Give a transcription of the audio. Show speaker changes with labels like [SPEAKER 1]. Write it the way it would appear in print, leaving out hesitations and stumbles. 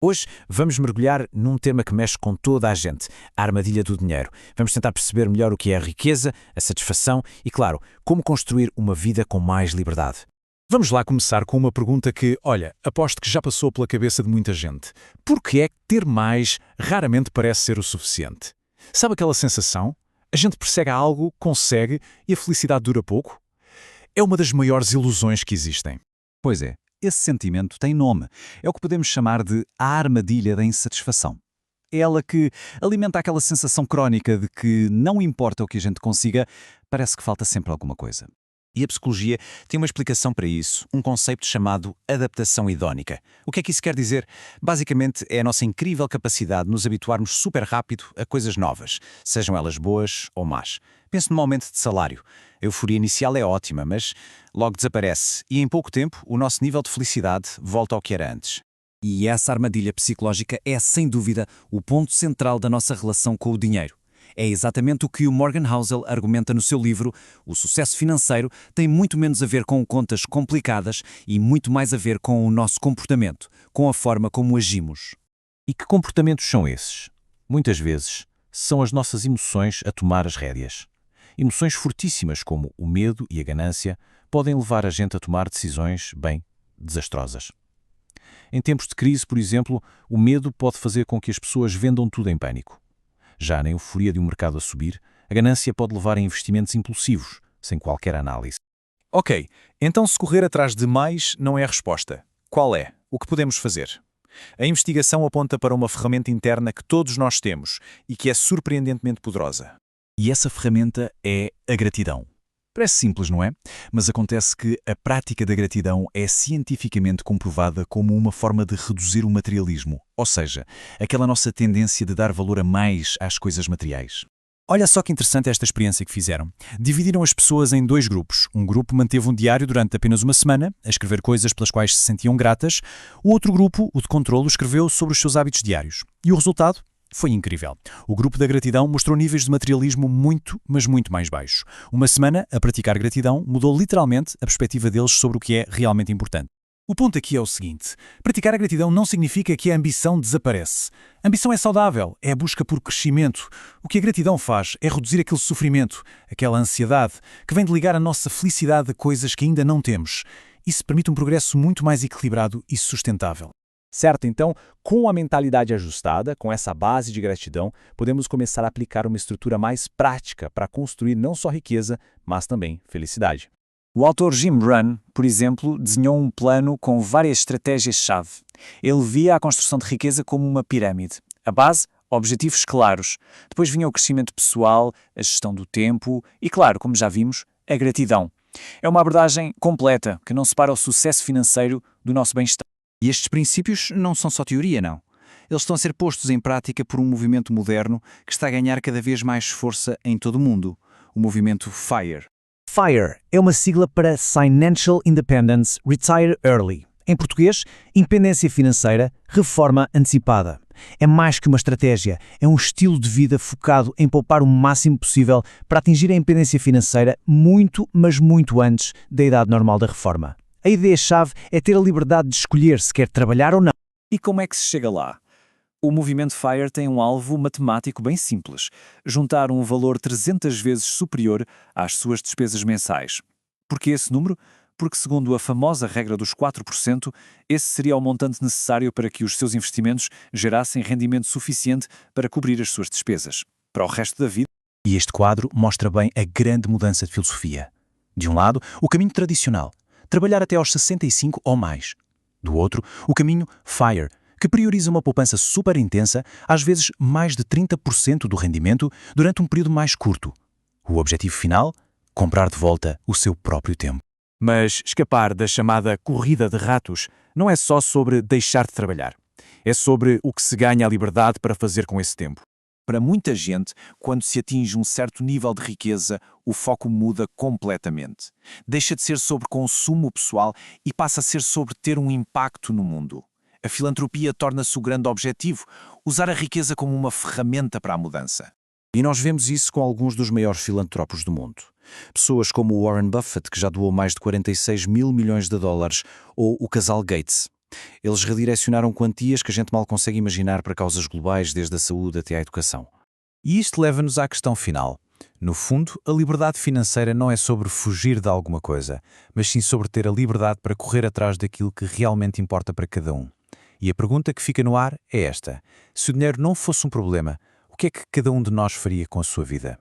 [SPEAKER 1] Hoje vamos mergulhar num tema que mexe com toda a gente, a armadilha do dinheiro. Vamos tentar perceber melhor o que é a riqueza, a satisfação e, claro, como construir uma vida com mais liberdade.
[SPEAKER 2] Vamos lá começar com uma pergunta que, olha, aposto que já passou pela cabeça de muita gente. Por que é que ter mais raramente parece ser o suficiente? Sabe aquela sensação? A gente persegue algo, consegue e a felicidade dura pouco? É uma das maiores ilusões que existem.
[SPEAKER 3] Pois é, esse sentimento tem nome. É o que podemos chamar de a armadilha da insatisfação. É ela que alimenta aquela sensação crónica de que, não importa o que a gente consiga, parece que falta sempre alguma coisa.
[SPEAKER 1] E a psicologia tem uma explicação para isso, um conceito chamado adaptação hedónica. O que é que isso quer dizer? Basicamente, é a nossa incrível capacidade de nos habituarmos super rápido a coisas novas, sejam elas boas ou más. Pense num aumento de salário. A euforia inicial é ótima, mas logo desaparece e em pouco tempo o nosso nível de felicidade volta ao que era antes.
[SPEAKER 3] E essa armadilha psicológica é, sem dúvida, o ponto central da nossa relação com o dinheiro. É exatamente o que o Morgan Housel argumenta no seu livro. O sucesso financeiro tem muito menos a ver com contas complicadas e muito mais a ver com o nosso comportamento, com a forma como agimos.
[SPEAKER 4] E que comportamentos são esses? Muitas vezes, são as nossas emoções a tomar as rédeas. Emoções fortíssimas como o medo e a ganância podem levar a gente a tomar decisões, bem, desastrosas. Em tempos de crise, por exemplo, o medo pode fazer com que as pessoas vendam tudo em pânico. Já na euforia de um mercado a subir, a ganância pode levar a investimentos impulsivos, sem qualquer análise.
[SPEAKER 2] Ok, então se correr atrás de mais não é a resposta. Qual é? O que podemos fazer? A investigação aponta para uma ferramenta interna que todos nós temos e que é surpreendentemente poderosa.
[SPEAKER 3] E essa ferramenta é a gratidão. Parece simples, não é? Mas acontece que a prática da gratidão é cientificamente comprovada como uma forma de reduzir o materialismo, ou seja, aquela nossa tendência de dar valor a mais às coisas materiais.
[SPEAKER 1] Olha só que interessante esta experiência que fizeram. Dividiram as pessoas em dois grupos. Um grupo manteve um diário durante apenas uma semana, a escrever coisas pelas quais se sentiam gratas. O outro grupo, o de controlo, escreveu sobre os seus hábitos diários. E o resultado? Foi incrível. O grupo da gratidão mostrou níveis de materialismo muito, mas muito mais baixos. Uma semana a praticar gratidão mudou literalmente a perspectiva deles sobre o que é realmente importante.
[SPEAKER 2] O ponto aqui é o seguinte: praticar a gratidão não significa que a ambição desaparece. A ambição é saudável, é a busca por crescimento. O que a gratidão faz é reduzir aquele sofrimento, aquela ansiedade, que vem de ligar a nossa felicidade a coisas que ainda não temos. Isso permite um progresso muito mais equilibrado e sustentável.
[SPEAKER 4] Certo, então, com a mentalidade ajustada, com essa base de gratidão, podemos começar a aplicar uma estrutura mais prática para construir não só riqueza, mas também felicidade.
[SPEAKER 5] O autor Jim Rohn, por exemplo, desenhou um plano com várias estratégias-chave. Ele via a construção de riqueza como uma pirâmide. A base, objetivos claros. Depois vinha o crescimento pessoal, a gestão do tempo e, claro, como já vimos, a gratidão. É uma abordagem completa que não separa o sucesso financeiro do nosso bem-estar.
[SPEAKER 3] E estes princípios não são só teoria, não. Eles estão a ser postos em prática por um movimento moderno que está a ganhar cada vez mais força em todo o mundo. O movimento FIRE.
[SPEAKER 6] FIRE é uma sigla para Financial Independence Retire Early. Em português, Independência Financeira, Reforma Antecipada. É mais que uma estratégia, é um estilo de vida focado em poupar o máximo possível para atingir a independência financeira muito, mas muito antes da idade normal da reforma. A ideia-chave é ter a liberdade de escolher se quer trabalhar ou não.
[SPEAKER 5] E como é que se chega lá? O movimento FIRE tem um alvo matemático bem simples: juntar um valor 300 vezes superior às suas despesas mensais. Por que esse número? Porque, segundo a famosa regra dos 4%, esse seria o montante necessário para que os seus investimentos gerassem rendimento suficiente para cobrir as suas despesas. Para o resto da vida.
[SPEAKER 1] E este quadro mostra bem a grande mudança de filosofia. De um lado, o caminho tradicional, trabalhar até aos 65 ou mais. Do outro, o caminho FIRE, que prioriza uma poupança super intensa, às vezes mais de 30% do rendimento, durante um período mais curto. O objetivo final? Comprar de volta o seu próprio tempo. Mas escapar da chamada corrida de ratos não é só sobre deixar de trabalhar. É sobre o que se ganha a liberdade para fazer com esse tempo. Para muita gente, quando se atinge um certo nível de riqueza, o foco muda completamente. Deixa de ser sobre consumo pessoal e passa a ser sobre ter um impacto no mundo. A filantropia torna-se o grande objetivo, usar a riqueza como uma ferramenta para a mudança. E nós vemos isso com alguns dos maiores filantropos do mundo. Pessoas como o Warren Buffett, que já doou mais de 46 mil milhões de dólares, ou o casal Gates. Eles redirecionaram quantias que a gente mal consegue imaginar para causas globais, desde a saúde até à educação.
[SPEAKER 4] E isto leva-nos à questão final. No fundo, a liberdade financeira não é sobre fugir de alguma coisa, mas sim sobre ter a liberdade para correr atrás daquilo que realmente importa para cada um. E a pergunta que fica no ar é esta: se o dinheiro não fosse um problema, o que é que cada um de nós faria com a sua vida?